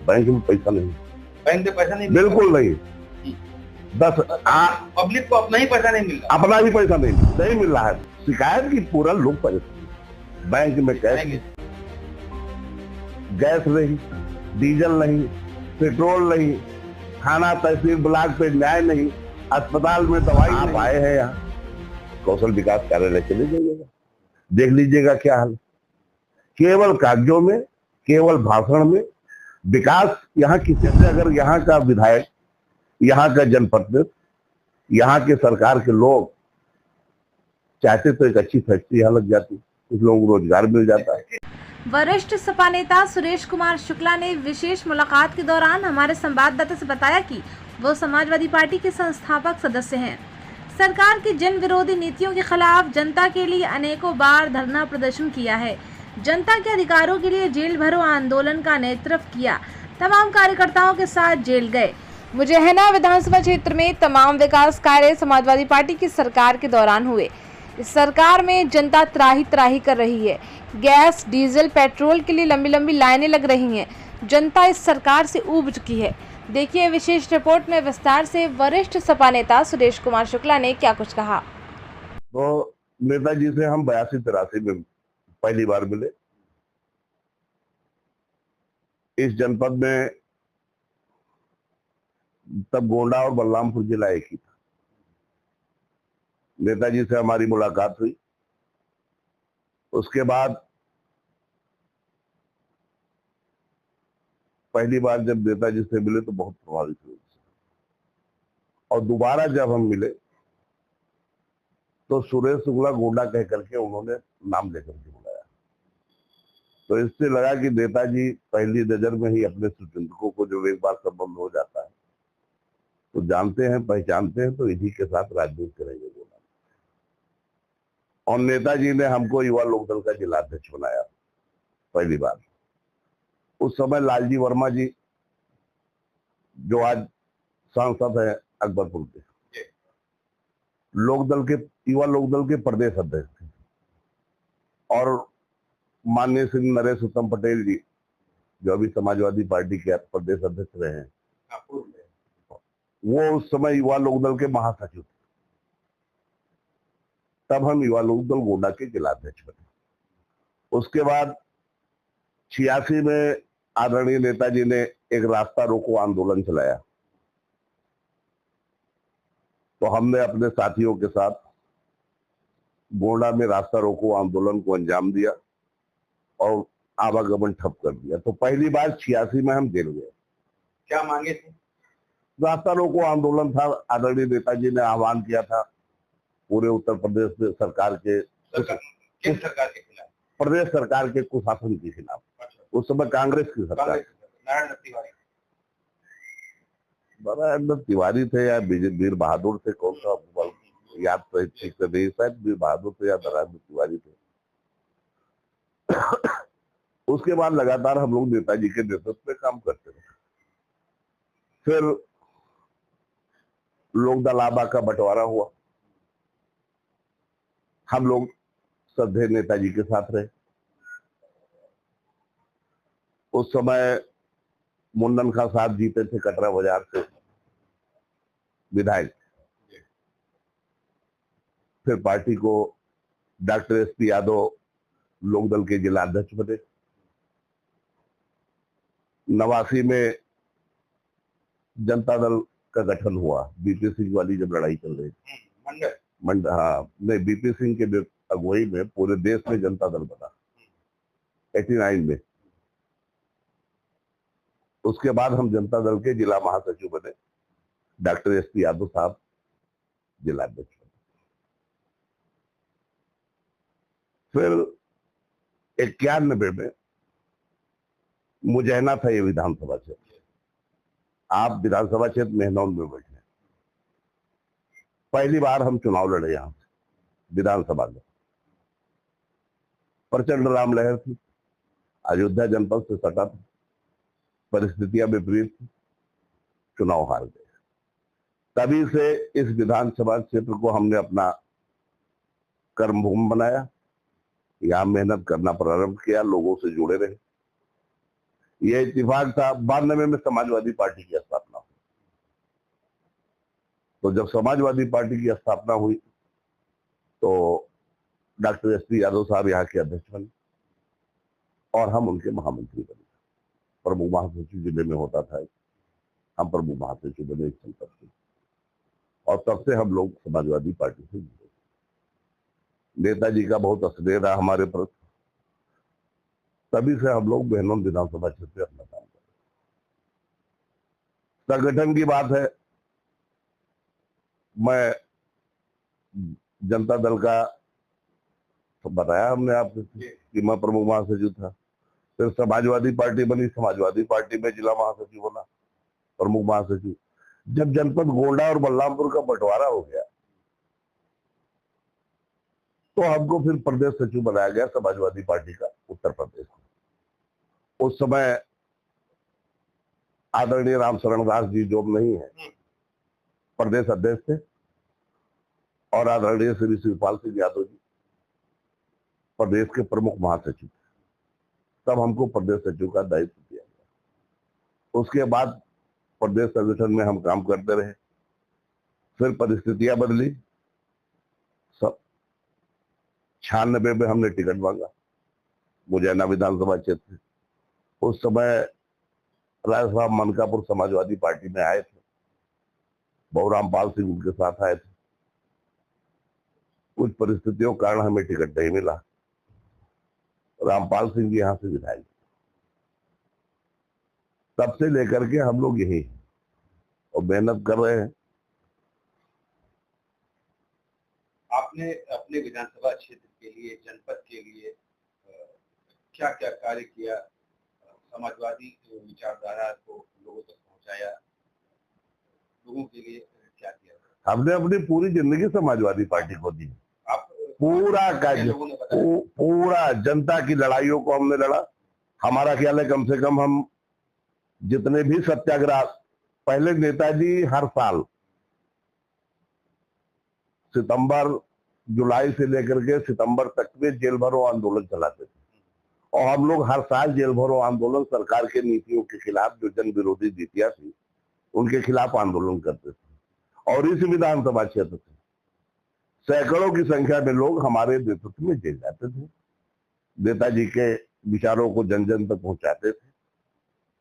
Bank में पैसा नहीं, बैंक में पैसा नहीं, बिल्कुल नहीं। 10 पब्लिक को अपना ही पैसा नहीं मिल रहा, अपना ही पैसा नहीं मिल रहा है। शिकायत की पूरा लोग परेशान, बैंक में कैश, गैस नहीं, डीजल नहीं, पेट्रोल नहीं, थाना तहसील ब्लॉक पे न्याय नहीं, अस्पताल में दवाई नहीं। आप आए हैं यहाँ कौशल विकास कार्यालय चले जाइएगा, देख लीजिएगा क्या हाल। केवल कागजों में, केवल भाषण में विकास यहाँ किसी से, अगर यहाँ का विधायक, यहाँ का जनप्रतिनिधि, यहाँ के सरकार के लोग चाहते तो एक अच्छी फैक्ट्री यहाँ लग जाती, कुछ लोगों को रोजगार मिल जाता है। वरिष्ठ सपा नेता सुरेश कुमार शुक्ला ने विशेष मुलाकात के दौरान हमारे संवाददाता से बताया कि वो समाजवादी पार्टी के संस्थापक सदस्य हैं। सरकार की जन विरोधी नीतियों के खिलाफ जनता के लिए अनेकों बार धरना प्रदर्शन किया है, जनता के अधिकारों के लिए जेल भरो आंदोलन का नेतृत्व किया, तमाम कार्यकर्ताओं के साथ जेल गए। मुजैहना विधानसभा क्षेत्र में तमाम विकास कार्य समाजवादी पार्टी की सरकार के दौरान हुए। इस सरकार में जनता त्राही त्राही कर रही है, गैस डीजल पेट्रोल के लिए लंबी लंबी लाइनें लग रही हैं। जनता इस सरकार से ऊब चुकी है। देखिए विशेष रिपोर्ट में विस्तार से वरिष्ठ सपा नेता सुरेश कुमार शुक्ला ने क्या कुछ कहा। तो नेताजी से हम 82-83 में पहली बार मिले। इस जनपद में तब गोंडा और बलरामपुर जिला एक ही था। नेताजी से हमारी मुलाकात हुई। उसके बाद पहली बार जब नेताजी से मिले तो बहुत प्रभावित हुए, और दोबारा जब हम मिले तो सुरेश शुक्ला गोंडा कह करके उन्होंने नाम लेकर के बुलाया। तो इससे लगा कि नेताजी पहली नजर में ही अपने स्वतंत्रकों को जब एक बार संबंध हो जाता है तो जानते हैं, पहचानते हैं, तो इन्हीं के साथ राजनीति करेंगे गोंडा। और नेताजी ने हमको युवा लोकदल का जिलाध्यक्ष बनाया पहली बार। उस समय लालजी वर्मा जी, जो आज सांसद हैं अकबरपुर के, लोकदल के, युवा लोकदल के प्रदेश अध्यक्ष थे। और माननीय श्री नरेश उत्तम पटेल जी, जो अभी समाजवादी पार्टी के प्रदेश अध्यक्ष रहे हैं, वो उस समय युवा लोकदल के महासचिव थे। तब हम युवा लोकदल गोंडा के जिलाध्यक्ष बने। उसके बाद 86 में आदरणीय नेताजी ने एक रास्ता रोको आंदोलन चलाया। तो हमने अपने साथियों के साथ गोंडा में रास्ता रोको आंदोलन को अंजाम दिया और आवागमन ठप कर दिया। तो पहली बार 86 में हम जेल गए। क्या मांगे थे? रास्ता रोको आंदोलन था। आदरणीय नेताजी ने आह्वान किया था पूरे उत्तर प्रदेश में सरकार के खिलाफ, प्रदेश सरकार के कुशासन के खिलाफ। उस समय कांग्रेस की सरकार, नारायण तिवारी थे या वीर बहादुर थे, कौन सा याद तो ठीक से नहीं, शायद वीर बहादुर थे या नारायण तिवारी थे। उसके बाद लगातार हम लोग नेताजी के नेतृत्व में काम करते रहे। फिर लोकदल आबा का बंटवारा हुआ। हम लोग श्रद्धेय नेताजी के साथ रहे। उस समय मुंडन खां साहब जीते थे कटरा बाजार से विधायक। फिर पार्टी को डॉक्टर एसपी यादव लोकदल के जिला अध्यक्ष बने। 89 में जनता दल का गठन हुआ। बीपी सिंह वाली जब लड़ाई चल रही थी, हाँ नहीं, बीपी सिंह के अगुवाई में पूरे देश में जनता दल बना 89 में। उसके बाद हम जनता दल के जिला महासचिव बने। डॉक्टर एसपी यादव साहब जिला अध्यक्ष बने। फिर 91 में मुजैहना था ये विधानसभा क्षेत्र। आप विधानसभा क्षेत्र मेहनौन में बैठे। पहली बार हम चुनाव लड़े यहां से विधानसभा में। प्रचंड राम लहर थी। अयोध्या जनपद से सटा था। परिस्थितियां विपरीत थी। चुनाव हार गए। तभी से इस विधानसभा क्षेत्र को हमने अपना कर्मभूमि बनाया। यहां मेहनत करना प्रारंभ किया, लोगों से जुड़े रहे। ये इत्तेफाक था। 92 में समाजवादी पार्टी की स्थापना हुई। तो जब समाजवादी पार्टी की स्थापना हुई तो डॉक्टर एसपी यादव साहब यहाँ के अध्यक्ष बने और हम उनके महामंत्री बने। प्रमुख महासचिव जिले में होता था, हम प्रमुख महासचिव बने इस संपर्क से, और तब से हम लोग समाजवादी पार्टी से जुड़े। नेताजी का बहुत स्नेह रहा हमारे प्रति, तभी से हम लोग बहनों विधानसभा क्षेत्र में अपना काम कर रहे। संगठन की बात है, मैं जनता दल का तो बताया हमने आपको कि मैं प्रमुख महासचिव था। फिर समाजवादी पार्टी बनी, समाजवादी पार्टी में जिला महासचिव बना, प्रमुख महासचिव। जब जनपद गोंडा और बलरामपुर का बंटवारा हो गया तो हमको फिर प्रदेश सचिव बनाया गया समाजवादी पार्टी का उत्तर प्रदेश में। उस समय आदरणीय राम शरण दास जी जो नहीं है प्रदेश अध्यक्ष थे, और आदरणीय श्री शिवपाल सिंह यादव जी प्रदेश के प्रमुख महासचिव थे। तब हमको प्रदेश सचिव का दायित्व दिया गया। उसके बाद प्रदेश संगठन में हम काम करते रहे। फिर परिस्थितियां बदली। 96 में हमने टिकट मांगा मुजैना विधानसभा क्षेत्र। उस समय राय साहब मनकापुर समाजवादी पार्टी में आए थे, बहुरामपाल सिंह उनके साथ आए थे। कुछ परिस्थितियों के कारण हमें टिकट नहीं मिला। रामपाल सिंह जी यहां से विधायक, तब से लेकर के हम लोग यही हैं और मेहनत कर रहे हैं। आपने अपने विधानसभा क्षेत्र के लिए, जनपद के लिए क्या क्या कार्य किया? समाजवादी विचारधारा को लोगों तक पहुंचाया, लोगों के लिए क्या किया? हमने अपनी पूरी जिंदगी समाजवादी पार्टी को दी। आप पूरा कार्य, पूरा जनता की लड़ाइयों को हमने लड़ा। हमारा ख्याल है कम से कम हम जितने भी सत्याग्रह, पहले नेताजी हर साल सितंबर, जुलाई से लेकर के सितंबर तक में जेल भरो आंदोलन चलाते थे, और हम लोग हर साल जेल भरो आंदोलन सरकार के नीतियों के खिलाफ, जो जन विरोधी नीतियां थी उनके खिलाफ आंदोलन करते थे। और इस विधानसभा क्षेत्र से सैकड़ों की संख्या में लोग हमारे नेतृत्व में जेल जाते थे, नेताजी के विचारों को जन जन तक पहुंचाते थे।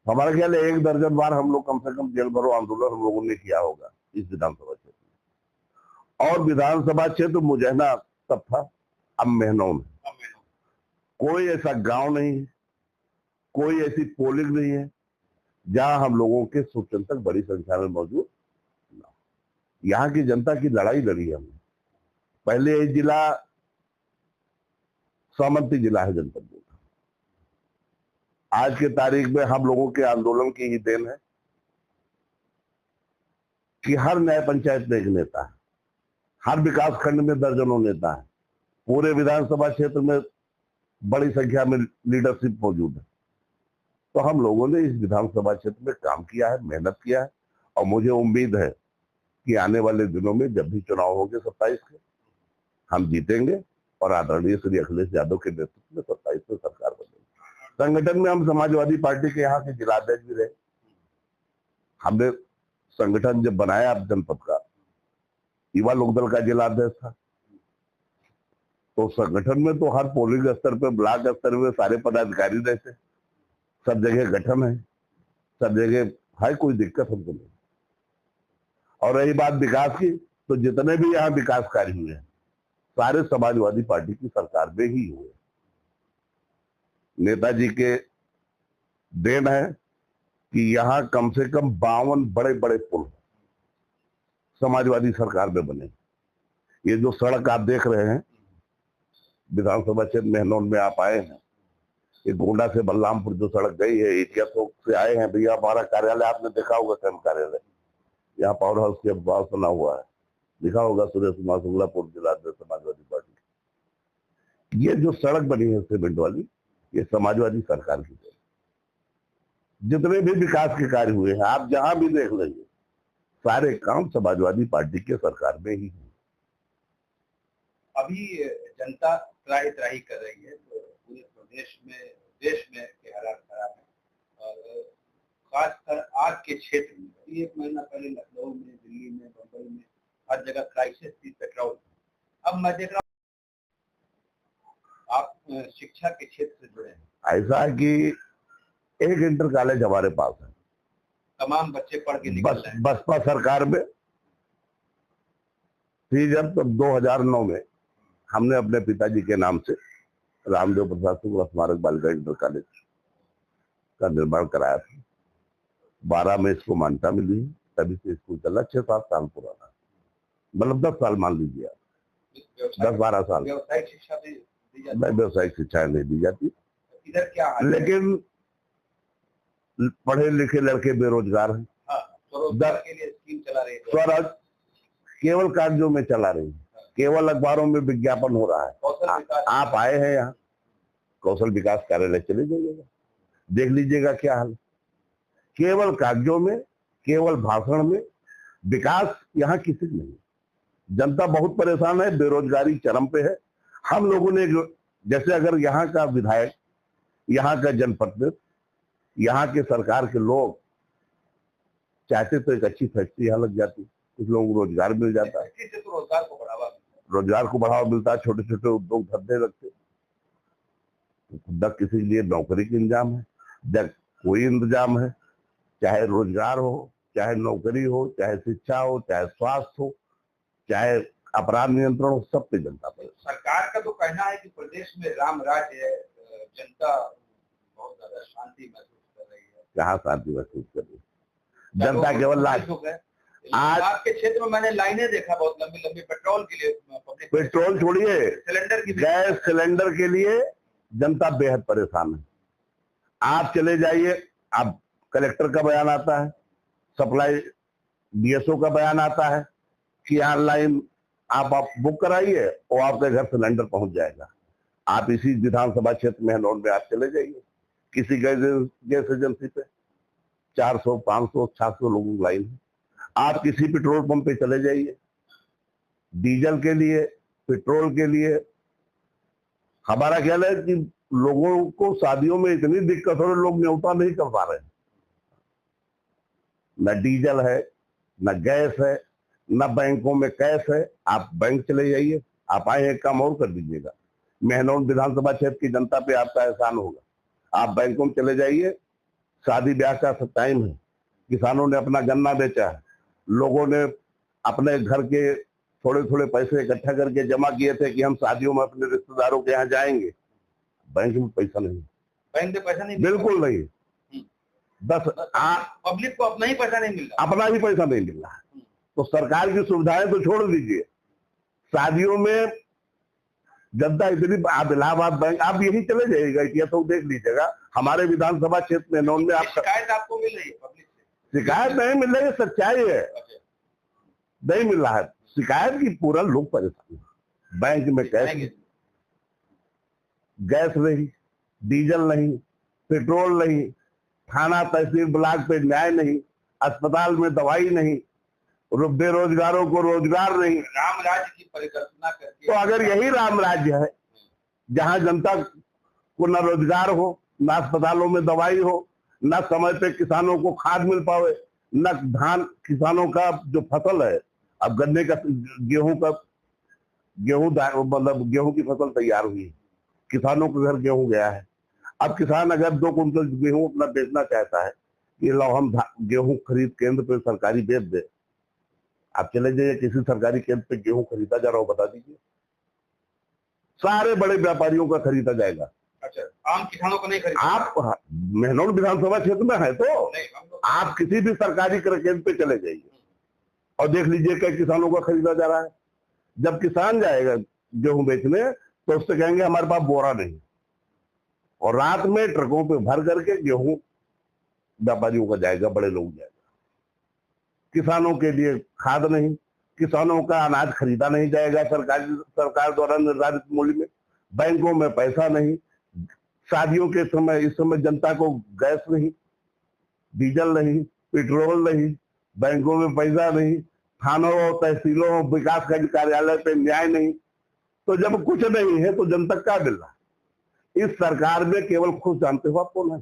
हमारा ख्याल है 1 दर्जन बार हम लोग कम से कम जेल भरो आंदोलन हम लोगों ने किया होगा इस विधानसभा क्षेत्र में। और विधानसभा क्षेत्र मुजैना तब था, अब महनौ में। कोई ऐसा गांव नहीं है, कोई ऐसी पोलिंग नहीं है जहां हम लोगों के शुभचिंतक बड़ी संख्या में मौजूद ना। यहाँ की जनता की लड़ाई लड़ी है हमने। पहले ये जिला सामंती जिला है जनपद में, आज के तारीख में हम लोगों के आंदोलन की ही देन है कि हर न्याय पंचायत में एक नेता है, हर विकास खंड में दर्जनों नेता है, पूरे विधानसभा क्षेत्र में बड़ी संख्या में लीडरशिप मौजूद है। तो हम लोगों ने इस विधानसभा क्षेत्र में काम किया है, मेहनत किया है, और मुझे उम्मीद है कि आने वाले दिनों में जब भी चुनाव होंगे 27 के, हम जीतेंगे और आदरणीय श्री अखिलेश यादव के नेतृत्व में 27 में सरकार बनेगी। संगठन में हम समाजवादी पार्टी के यहाँ के जिलाध्यक्ष भी रहे। हमने संगठन जब बनाया जनपद का, युवा लोकदल का जिलाध्यक्ष था, तो संगठन में तो हर पोलिंग स्तर पे, ब्लॉक स्तर पे सारे पदाधिकारी रहते, सब जगह गठन है, सब जगह है, कोई दिक्कत हमको नहीं। और रही बात विकास की, तो जितने भी यहाँ विकास कार्य हुए हैं सारे समाजवादी पार्टी की सरकार में ही हुए। नेताजी के देन है कि यहाँ कम से कम 52 बड़े बड़े पुल समाजवादी सरकार में बने। ये जो सड़क आप देख रहे हैं विधानसभा क्षेत्र महनौ में, आप आए हैं, ये गोंडा से बलरामपुर जो सड़क गई है, एटिया से आए हैं भैया, हमारा कार्यालय आपने देखा होगा, कैंप कार्यालय, यहाँ पावर हाउस के पास बना हुआ है, लिखा होगा सुरेश कुमार शुक्लापुर जिलाध्यक्ष समाजवादी पार्टी। ये जो सड़क बनी है सीमेंट वाली, ये समाजवादी सरकार की है। जितने भी विकास के कार्य हुए हैं आप जहां भी देख लेंगे, सारे काम समाजवादी पार्टी के सरकार में ही हुए। अभी जनता त्राही त्राही कर रही है, तो पूरे प्रदेश में, देश में के हालात खराब है, खासकर आज के क्षेत्र में, एक महीना पहले लखनऊ में, दिल्ली में, बंबई में हर जगह क्राइसिस थी पेट्रोल। अब मैं देख रहा हूँ आप शिक्षा के क्षेत्र से जुड़े हैं। ऐसा है कि एक इंटर कॉलेज हमारे पास है, तमाम बच्चे पढ़ के निकल रहे हैं। बसपा सरकार में थी जब, तब 2009 में हमने अपने पिताजी के नाम से रामदेव प्रसाद शुक्ला स्मारक बालिका इंटर कॉलेज का निर्माण कराया था। 12 में इसको मान्यता मिली, तभी से स्कूल चला। 6-7 साल पुराना, मतलब 10 साल मान लीजिए आप, 10-12 साल। व्यावसायिक शिक्षा भी दी जाती है? व्यावसायिक शिक्षा नहीं दी जाती। इधर क्या हाल है? लेकिन पढ़े लिखे लड़के बेरोजगार हैं। स्वरोजगार के लिए स्कीम चला रही है। स्वराज केवल कागजों में चला रही है, केवल अखबारों में विज्ञापन हो रहा है। आप आए हैं यहाँ, कौशल विकास कार्यालय चले जाइएगा, देख लीजिएगा क्या हाल। केवल कागजों में, केवल भाषण में, विकास यहाँ किसी नहीं। जनता बहुत परेशान है, बेरोजगारी चरम पे है। हम लोगों ने, जैसे अगर यहाँ का विधायक, यहाँ का जनप्रतिनिधि, यहाँ के सरकार के लोग चाहते तो एक अच्छी फैक्ट्री यहाँ लग जाती, कुछ लोगों को रोजगार मिल जाता है। तो रोजगार को बढ़ावा मिलता है, छोटे छोटे उद्योग धंधे लगते। न किसी के लिए नौकरी का इंतजाम है, न कोई इंतजाम है। चाहे रोजगार हो, चाहे नौकरी हो, चाहे शिक्षा हो, चाहे स्वास्थ्य हो, चाहे अपराध नियंत्रण हो, सब पे जनता पर। सरकार का तो कहना है कि प्रदेश में राम राज है, जनता बहुत ज्यादा शांति महसूस कर रही है। कहाँ शांति महसूस कर रही है? जनता केवल लाज। आज आपके क्षेत्र में मैंने लाइनें देखा बहुत लंबी लंबी पेट्रोल के लिए। पेट्रोल छोड़िए, सिलेंडर की, गैस सिलेंडर के लिए जनता बेहद परेशान है। आप चले जाइए, आप कलेक्टर का बयान आता है, सप्लाई डीएसओ का बयान आता है कि ऑनलाइन आप बुक कराइए और आपके घर सिलेंडर पहुंच जाएगा। आप इसी विधानसभा क्षेत्र में हिंडौन में आप चले जाइए, किसी गैस एजेंसी पे 400, 500, 600 लोगों की लाइन है। आप किसी पेट्रोल पंप पे चले जाइए, डीजल के लिए, पेट्रोल के लिए। हमारा ख्याल है कि लोगों को शादियों में इतनी दिक्कत हो रही, लोग न्योता नहीं कर पा रहे हैं। न डीजल है, न गैस है, न बैंकों में कैश है। आप बैंक चले जाइए, आप आए एक काम और कर दीजिएगा, हिंडौन विधानसभा क्षेत्र की जनता पे आपका एहसान होगा। आप बैंकों में चले जाइए, शादी ब्याह का टाइम है, किसानों ने अपना गन्ना बेचा है, लोगों ने अपने घर के थोड़े थोड़े पैसे इकट्ठा करके जमा किए थे कि हम शादियों में अपने रिश्तेदारों के यहाँ जाएंगे। बैंक में पैसा नहीं, बैंक में पैसा नहीं, बिल्कुल नहीं। पब्लिक को अपना ही पैसा नहीं मिल रहा, अपना ही पैसा नहीं मिल रहा। तो सरकार की सुविधाएं तो छोड़ दीजिए, शादियों में जनता इतनी। आप इलाहाबाद बैंक, आप यही चले जाइएगा, इतिहास तो देख लीजिएगा। हमारे विधानसभा क्षेत्र में हिंडौन में आप शिकायत आपको मिल रही है पब्लिक से? शिकायत नहीं मिल रही है, सच्चाई है, नहीं मिल रहा है शिकायत की। पूरा लोग परेशान है। बैंक में कैश, गैस नहीं, डीजल नहीं, पेट्रोल नहीं, थाना तहसील ब्लॉक पे न्याय नहीं, अस्पताल में दवाई नहीं, बेरोजगारों को रोजगार नहीं। राम राज्य की परिकल्पना करके, तो अगर यही राम राज्य है, जहां जनता को न रोजगार हो, न अस्पतालों में दवाई हो, न समय पे किसानों को खाद मिल पावे, न धान, किसानों का जो फसल है, अब गन्ने का, गेहूं मतलब गेहूं की फसल तैयार हुई है, किसानों के घर गेहूं गया है। अब किसान अगर 2 कुंटल गेहूं अपना बेचना चाहता है कि लो हम गेहूं खरीद केंद्र पे सरकारी बेच दे, आप चले जाइए किसी सरकारी केंद्र पे गेहूं खरीदा जा रहा हो, बता दीजिए। सारे बड़े व्यापारियों का खरीदा जाएगा। अच्छा, आम किसानों को नहीं खरीदा? आप हिंडौन विधानसभा क्षेत्र में है तो आप किसी भी सरकारी केंद्र पे चले जाइए और देख लीजिए कई किसानों का खरीदा जा रहा है। जब किसान जाएगा गेहूं बेचने तो उससे कहेंगे हमारे पास बोरा नहीं, और रात में ट्रकों पे भर करके गेहूं व्यापारियों का जाएगा, बड़े लोग जाएगा। किसानों के लिए खाद नहीं, किसानों का अनाज खरीदा नहीं जाएगा सरकार द्वारा निर्धारित मूल्य में। बैंकों में पैसा नहीं, शादियों के समय, इस समय जनता को गैस नहीं, डीजल नहीं, पेट्रोल नहीं, बैंकों में पैसा नहीं, थानों तहसीलों विकास कार्यालय पे न्याय नहीं। तो जब कुछ नहीं है तो जनता क्या मिल रहा है? इस सरकार में केवल खुद जानते हो आप कौन है।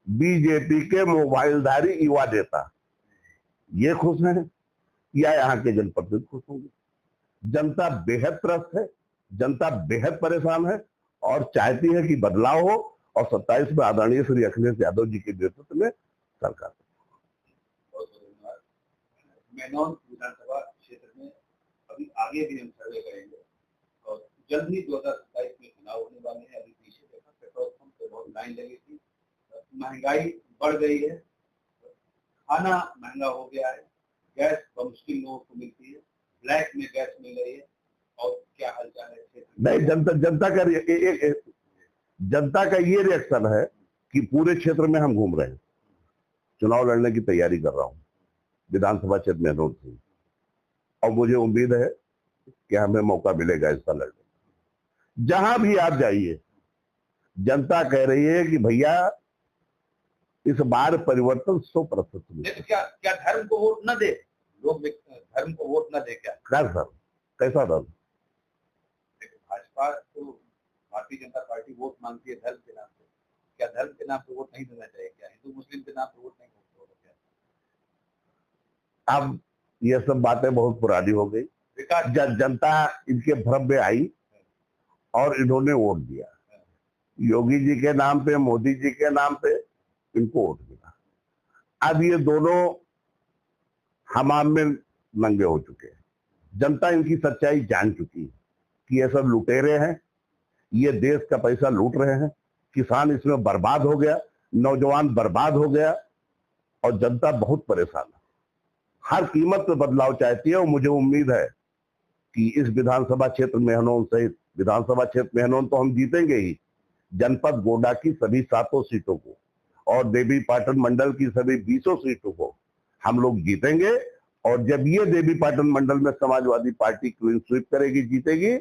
बीजेपी के मोबाइलधारी युवा नेता ये खुश हैं या यहाँ के जनप्रतिनिधि खुश होंगे? जनता बेहद त्रस्त है, जनता बेहद परेशान है और चाहती है कि बदलाव हो और 27 में आदरणीय श्री अखिलेश यादव जी के नेतृत्व में सरकार। बहुत धन्यवाद। मेनन विधानसभा क्षेत्र में अभी आगे भी हम सर्वे करेंगे और जल्द ही 2027 में चुनाव होने वाले हैं। अभी पीछे देखा पेट्रोल पंप पे बहुत लाइन लगी थी, महंगाई बढ़ गई है, खाना महंगा हो गया है, गैस मुश्किल लोगों को मिलती है, ब्लैक में गैस मिल रही है और क्या हालचाल है? नहीं, जनता का ये रिएक्शन है कि पूरे क्षेत्र में हम घूम रहे हैं, चुनाव लड़ने की तैयारी कर रहा हूं विधानसभा क्षेत्र में मेहनोन से, और मुझे उम्मीद है कि हमें मौका मिलेगा इसका लड़ने। जहां भी आप जाइए जनता कह रही है कि भैया इस बार परिवर्तन 100%। क्या धर्म को वोट न दे? लोग धर्म को वोट न दे क्या? कैसा धर्म? भाजपा तो भारतीय जनता पार्टी वोट मांगती है धर्म के नाम पे, क्या धर्म के नाम पे वोट नहीं देना चाहिए? क्या हिंदू मुस्लिम के नाम पे वोट नहीं होगा क्या? अब ये सब बातें बहुत पुरानी हो गई। जनता इनके भ्रम में आई और इन्होंने वोट दिया, योगी जी के नाम पे, मोदी जी के नाम पे इनको वोट मिला। अब ये दोनों हमाम में नंगे हो चुके हैं। जनता इनकी सच्चाई जान चुकी है कि ये सब लुटेरे हैं, ये देश का पैसा लूट रहे हैं, किसान इसमें बर्बाद हो गया, नौजवान बर्बाद हो गया और जनता बहुत परेशान है, हर कीमत पे बदलाव चाहती है। और मुझे उम्मीद है कि इस विधानसभा क्षेत्र मेहनोन सहित विधानसभा क्षेत्र मेहनोन तो हम जीतेंगे ही, जनपद गोड्डा की सभी 7 सीटों को और देवी पाटन मंडल की सभी 20 सीटों को हम लोग जीतेंगे। और जब ये देवी पाटन मंडल में समाजवादी पार्टी क्लीन स्वीप करेगी, जीतेगी,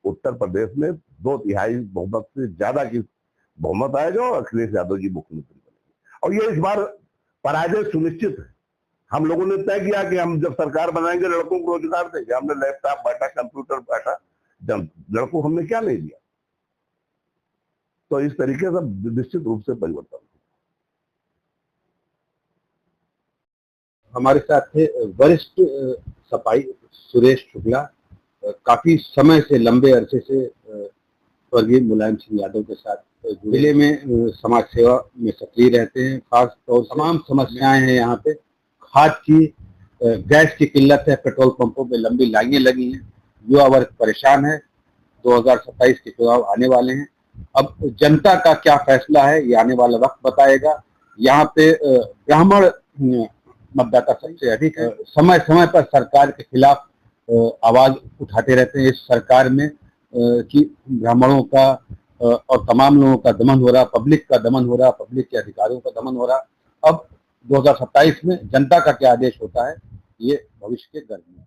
उत्तर प्रदेश में 2/3 बहुमत से ज्यादा की बहुमत आएगा और अखिलेश यादव जी मुख्यमंत्री बनेंगे। और ये इस बार पराजय सुनिश्चित है। हम लोगों ने तय किया कि हम जब सरकार बनाएंगे लड़कों को रोजगार देंगे। हमने लैपटॉप बांटा, कंप्यूटर बांटा, लड़कों हमने क्या नहीं दिया। तो इस तरीके से निश्चित रूप से परिवर्तन। हमारे साथ थे वरिष्ठ सपाई सुरेश शुक्ला, काफी समय से, लंबे अरसे से स्वर्गीय मुलायम सिंह यादव के साथ जिले में समाज सेवा में सक्रिय रहते हैं। खास तौर तमाम समस्याएं हैं यहाँ पे, खाद की, गैस की किल्लत है, पेट्रोल पंपों पे लंबी लाइनें लगी हैं, युवा वर्ग परेशान है। 2027 के चुनाव आने वाले हैं, अब जनता का क्या फैसला है ये आने वाला वक्त बताएगा। यहाँ पे ब्राह्मण मतदाता सबसे अधिक है, समय समय पर सरकार के खिलाफ आवाज उठाते रहते हैं। इस सरकार में कि ब्राह्मणों का और तमाम लोगों का दमन हो रहा, पब्लिक का दमन हो रहा, पब्लिक के अधिकारियों का दमन हो रहा। अब 2027 में जनता का क्या आदेश होता है ये भविष्य के गर्भ में।